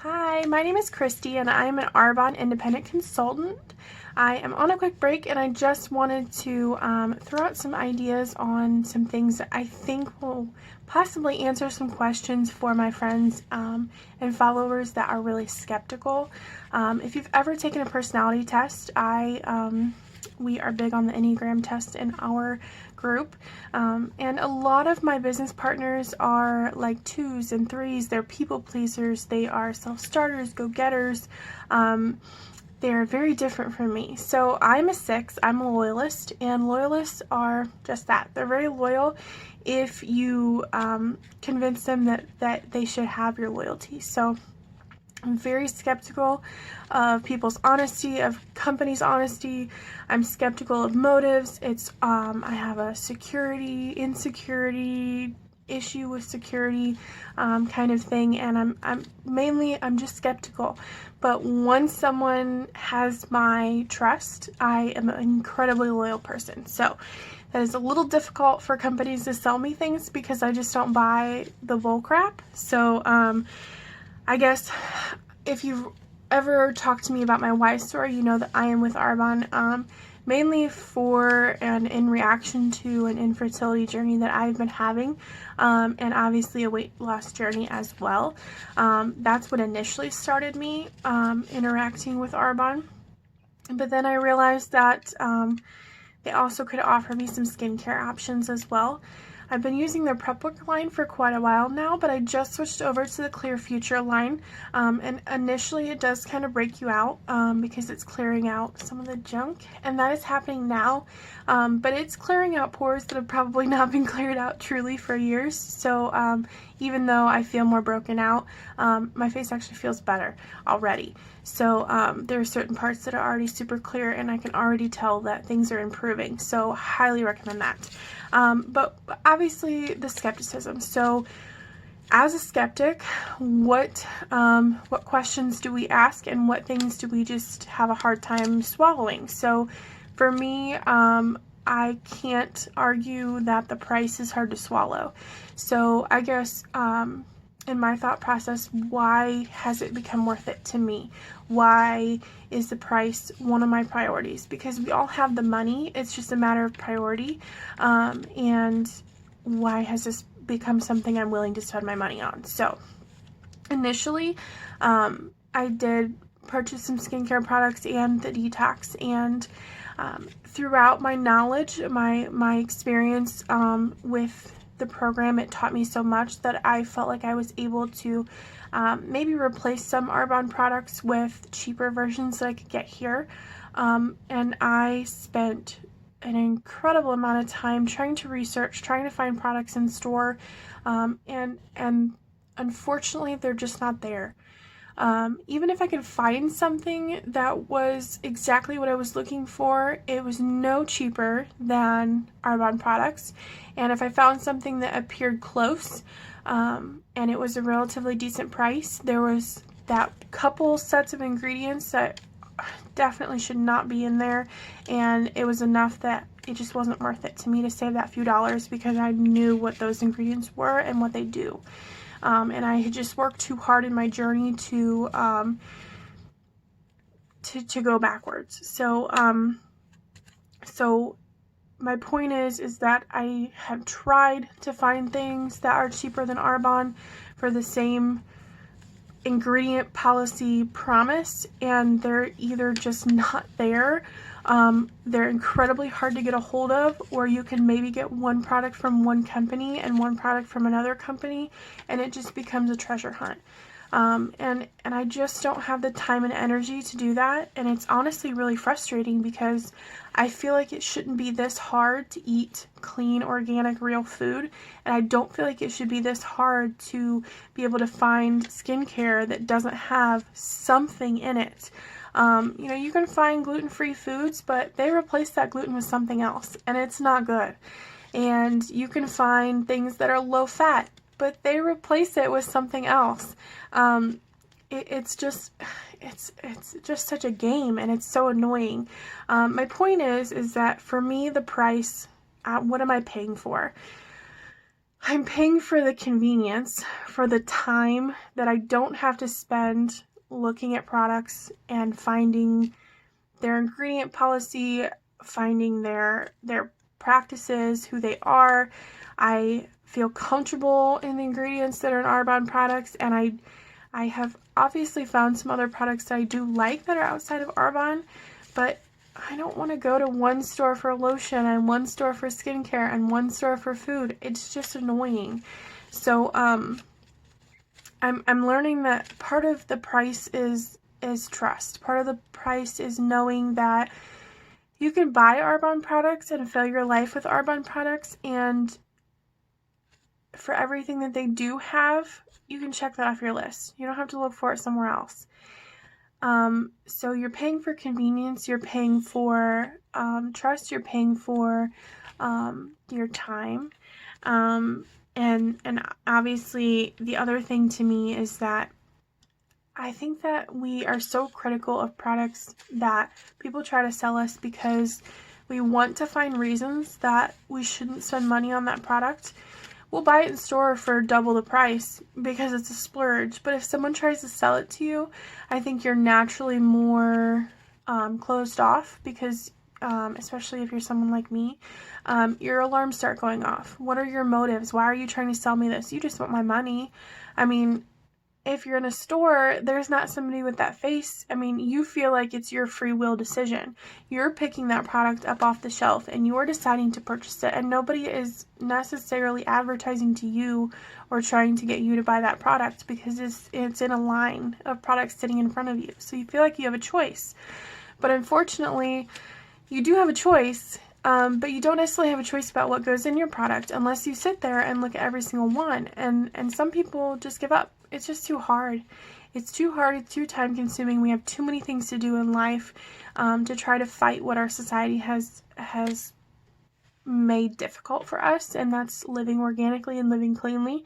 Hi, my name is Christy and I'm an Arbonne independent consultant. I am on a quick break and I just wanted to throw out some ideas on some things that I think will possibly answer some questions for my friends and followers that are really skeptical. If you've ever taken a personality test, we are big on the Enneagram test in our group, and a lot of my business partners are like 2s and 3s. They're people pleasers, they are self-starters, go-getters. They're very different from me. So I'm a 6, I'm a loyalist, and loyalists are just that. They're very loyal if you convince them that they should have your loyalty. So I'm very skeptical of people's honesty, of companies' honesty. I'm skeptical of motives. I have a insecurity issue with security kind of thing, and I'm just skeptical. But once someone has my trust, I am an incredibly loyal person. So that is a little difficult for companies to sell me things because I just don't buy the bull crap. So I guess if you've ever talked to me about my why story, you know that I am with Arbonne mainly for and in reaction to an infertility journey that I've been having, and obviously a weight loss journey as well. That's what initially started me interacting with Arbonne. But then I realized that they also could offer me some skincare options as well. I've been using their prep work line for quite a while now, but I just switched over to the Clear Future line, and initially it does kind of break you out because it's clearing out some of the junk, and that is happening now, but it's clearing out pores that have probably not been cleared out truly for years. So even though I feel more broken out, my face actually feels better already. So there are certain parts that are already super clear, and I can already tell that things are improving. So highly recommend that. But obviously the skepticism. So as a skeptic, what questions do we ask, and what things do we just have a hard time swallowing? So for me, I can't argue that the price is hard to swallow. So I guess in my thought process, why has it become worth it to me? Why is the price one of my priorities? Because we all have the money, it's just a matter of priority. And why has this become something I'm willing to spend my money on? So initially, I did purchase some skincare products and the detox, and throughout my knowledge, my experience with the program, it taught me so much that I felt like I was able to maybe replace some Arbonne products with cheaper versions that I could get here. And I spent an incredible amount of time trying to research, trying to find products in store, and unfortunately they're just not there. Even if I could find something that was exactly what I was looking for, it was no cheaper than Arbonne products. And if I found something that appeared close, and it was a relatively decent price, there was that couple sets of ingredients that definitely should not be in there, and it was enough that it just wasn't worth it to me to save that few dollars because I knew what those ingredients were and what they do. And I had just worked too hard in my journey to go backwards. So my point is that I have tried to find things that are cheaper than Arbonne for the same ingredient policy promise, and they're either just not there. They're incredibly hard to get a hold of, or you can maybe get one product from one company and one product from another company, and it just becomes a treasure hunt. And I just don't have the time and energy to do that, and it's honestly really frustrating because I feel like it shouldn't be this hard to eat clean, organic, real food, and I don't feel like it should be this hard to be able to find skincare that doesn't have something in it. You can find gluten-free foods, but they replace that gluten with something else, and it's not good. And you can find things that are low fat, but they replace it with something else. It's just such a game, and it's so annoying. My point is that for me, the price, what am I paying for? I'm paying for the convenience, for the time that I don't have to spend looking at products and finding their ingredient policy, finding their practices, who they are. I feel comfortable in the ingredients that are in Arbonne products, and I have obviously found some other products that I do like that are outside of Arbonne, but I don't want to go to one store for lotion and one store for skincare and one store for food. It's just annoying. So I'm learning that part of the price is trust. Part of the price is knowing that you can buy Arbonne products and fill your life with Arbonne products, and for everything that they do have, you can check that off your list. You don't have to look for it somewhere else. So you're paying for convenience, you're paying for trust, you're paying for your time. And obviously the other thing to me is that I think that we are so critical of products that people try to sell us because we want to find reasons that we shouldn't spend money on that product. We'll buy it in store for double the price because it's a splurge. But if someone tries to sell it to you, I think you're naturally more closed off because, especially if you're someone like me, your alarms start going off. What are your motives? Why are you trying to sell me this? You just want my money. I mean, if you're in a store, there's not somebody with that face. I mean, you feel like it's your free will decision. You're picking that product up off the shelf and you're deciding to purchase it, and nobody is necessarily advertising to you or trying to get you to buy that product because it's in a line of products sitting in front of you. So you feel like you have a choice. But unfortunately, you do have a choice, but you don't necessarily have a choice about what goes in your product unless you sit there and look at every single one. And some people just give up. It's just too hard. It's too hard. It's too time consuming. We have too many things to do in life to try to fight what our society has made difficult for us, and that's living organically and living cleanly.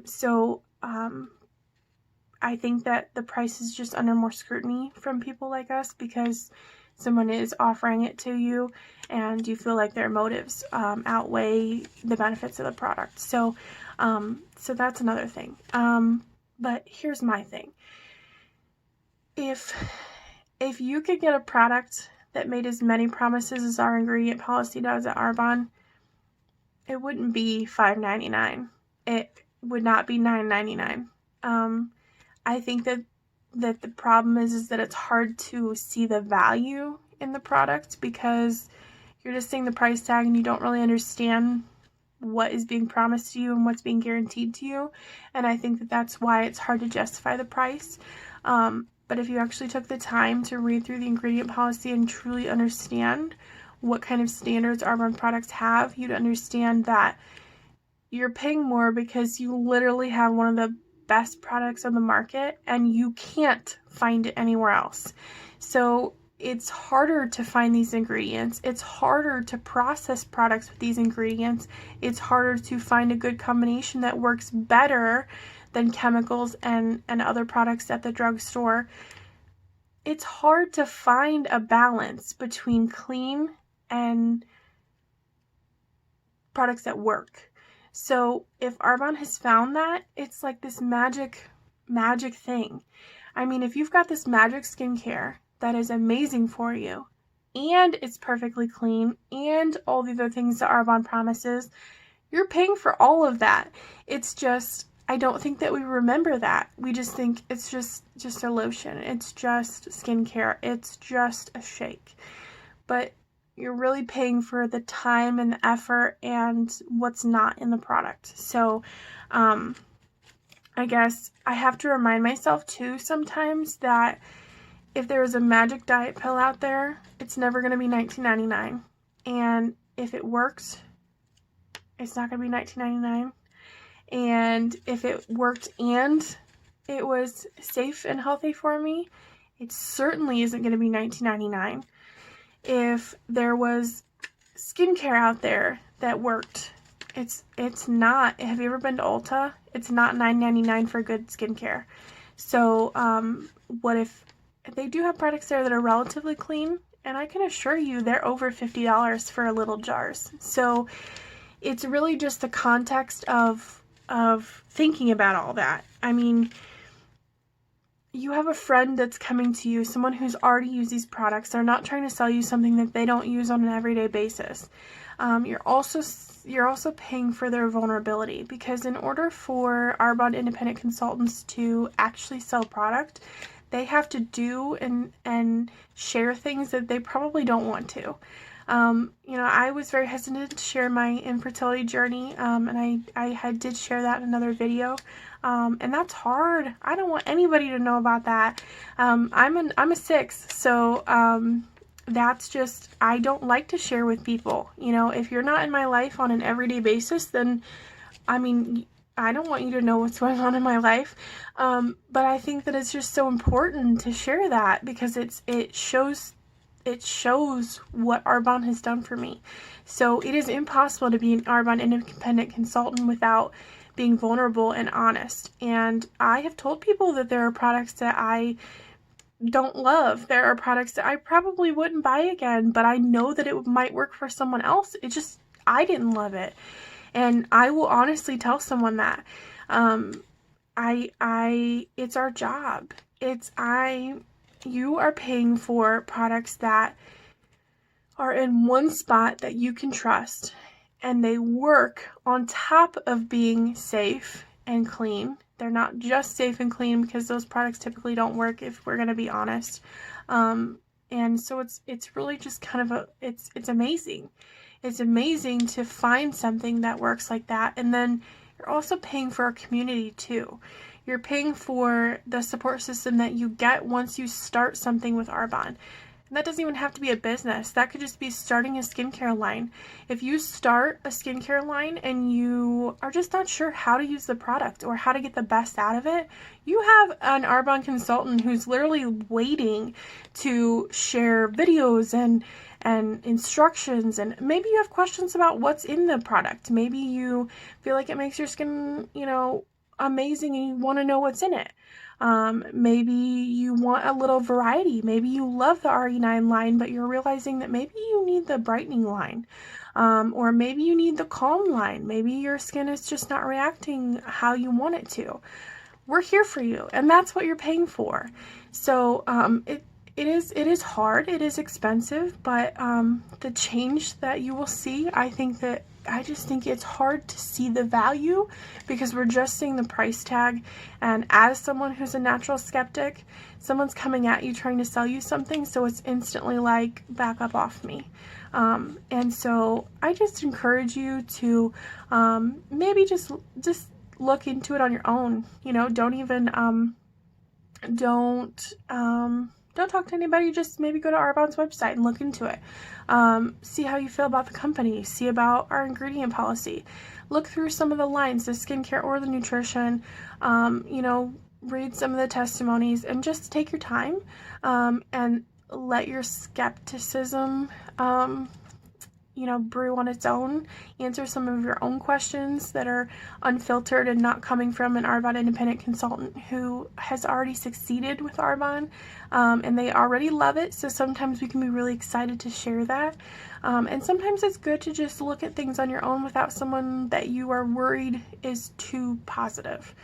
So I think that the price is just under more scrutiny from people like us because someone is offering it to you and you feel like their motives outweigh the benefits of the product. So that's another thing. But here's my thing. If you could get a product that made as many promises as our ingredient policy does at Arbonne, it wouldn't be $5.99. It would not be $9.99. I think that the problem is that it's hard to see the value in the product because you're just seeing the price tag and you don't really understand what is being promised to you and what's being guaranteed to you. And I think that that's why it's hard to justify the price. But if you actually took the time to read through the ingredient policy and truly understand what kind of standards Arbonne products have, you'd understand that you're paying more because you literally have one of the best products on the market and you can't find it anywhere else. So it's harder to find these ingredients. It's harder to process products with these ingredients. It's harder to find a good combination that works better than chemicals and other products at the drugstore. It's hard to find a balance between clean and products that work. So if Arbonne has found that, it's like this magic thing. I mean, if you've got this magic skincare that is amazing for you, and it's perfectly clean, and all the other things that Arbonne promises, you're paying for all of that. It's just, I don't think that we remember that. We just think it's just a lotion. It's just skincare. It's just a shake. But you're really paying for the time and the effort and what's not in the product. So, I guess I have to remind myself too sometimes that if there is a magic diet pill out there, it's never going to be $19.99. And if it works, it's not going to be $19.99. And if it worked and it was safe and healthy for me, it certainly isn't going to be $19.99. If there was skincare out there that worked, it's not. Have you ever been to Ulta? It's not $9.99 for good skincare. So what if they do have products there that are relatively clean? And I can assure you they're over $50 for little jars. So it's really just the context of thinking about all that. I mean, you have a friend that's coming to you, someone who's already used these products. They're not trying to sell you something that they don't use on an everyday basis. You're also paying for their vulnerability, because in order for Arbonne independent consultants to actually sell product, they have to do and share things that they probably don't want to. I was very hesitant to share my infertility journey, and I did share that in another video, and that's hard. I don't want anybody to know about that. I'm a 6, so that's just, I don't like to share with people. If you're not in my life on an everyday basis, then I mean, I don't want you to know what's going on in my life, but I think that it's just so important to share that, because it shows what Arbonne has done for me. So it is impossible to be an Arbonne independent consultant without being vulnerable and honest. And I have told people that there are products that I don't love. There are products that I probably wouldn't buy again, but I know that it might work for someone else. I didn't love it. And I will honestly tell someone that. It's our job. You are paying for products that are in one spot that you can trust, and they work on top of being safe and clean. They're not just safe and clean, because those products typically don't work, if we're going to be honest. And so it's really just kind of it's amazing. It's amazing to find something that works like that. And then you're also paying for a community too. You're paying for the support system that you get once you start something with Arbonne. And that doesn't even have to be a business. That could just be starting a skincare line. If you start a skincare line and you are just not sure how to use the product or how to get the best out of it, you have an Arbonne consultant who's literally waiting to share videos and instructions, and maybe you have questions about what's in the product. Maybe you feel like it makes your skin, amazing, and you want to know what's in it. Maybe you want a little variety. Maybe you love the RE9 line, but you're realizing that maybe you need the brightening line. Or maybe you need the calm line. Maybe your skin is just not reacting how you want it to. We're here for you, and that's what you're paying for. So it is hard, it is expensive, but the change that you will see, I just think it's hard to see the value, because we're just seeing the price tag. And as someone who's a natural skeptic, someone's coming at you trying to sell you something, so it's instantly like, back up off me. And so I just encourage you to maybe just look into it on your own. Don't even don't talk to anybody, just maybe go to Arbonne's website and look into it. See how you feel about the company, see about our ingredient policy, look through some of the lines, the skincare or the nutrition, read some of the testimonies, and just take your time and let your skepticism brew on its own. Answer some of your own questions that are unfiltered and not coming from an Arbonne independent consultant who has already succeeded with Arbonne, and they already love it. So sometimes we can be really excited to share that. And sometimes it's good to just look at things on your own without someone that you are worried is too positive.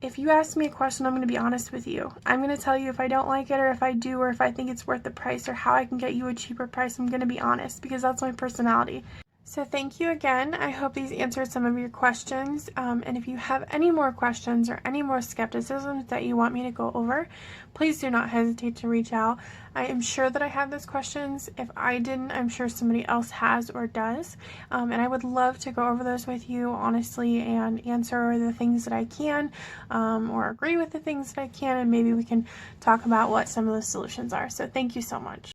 If you ask me a question, I'm going to be honest with you. I'm going to tell you if I don't like it, or if I do, or if I think it's worth the price, or how I can get you a cheaper price. I'm going to be honest, because that's my personality. So thank you again. I hope these answered some of your questions. And if you have any more questions or any more skepticisms that you want me to go over, please do not hesitate to reach out. I am sure that I have those questions. If I didn't, I'm sure somebody else has or does. And I would love to go over those with you honestly and answer the things that I can, or agree with the things that I can, and maybe we can talk about what some of the solutions are. So thank you so much.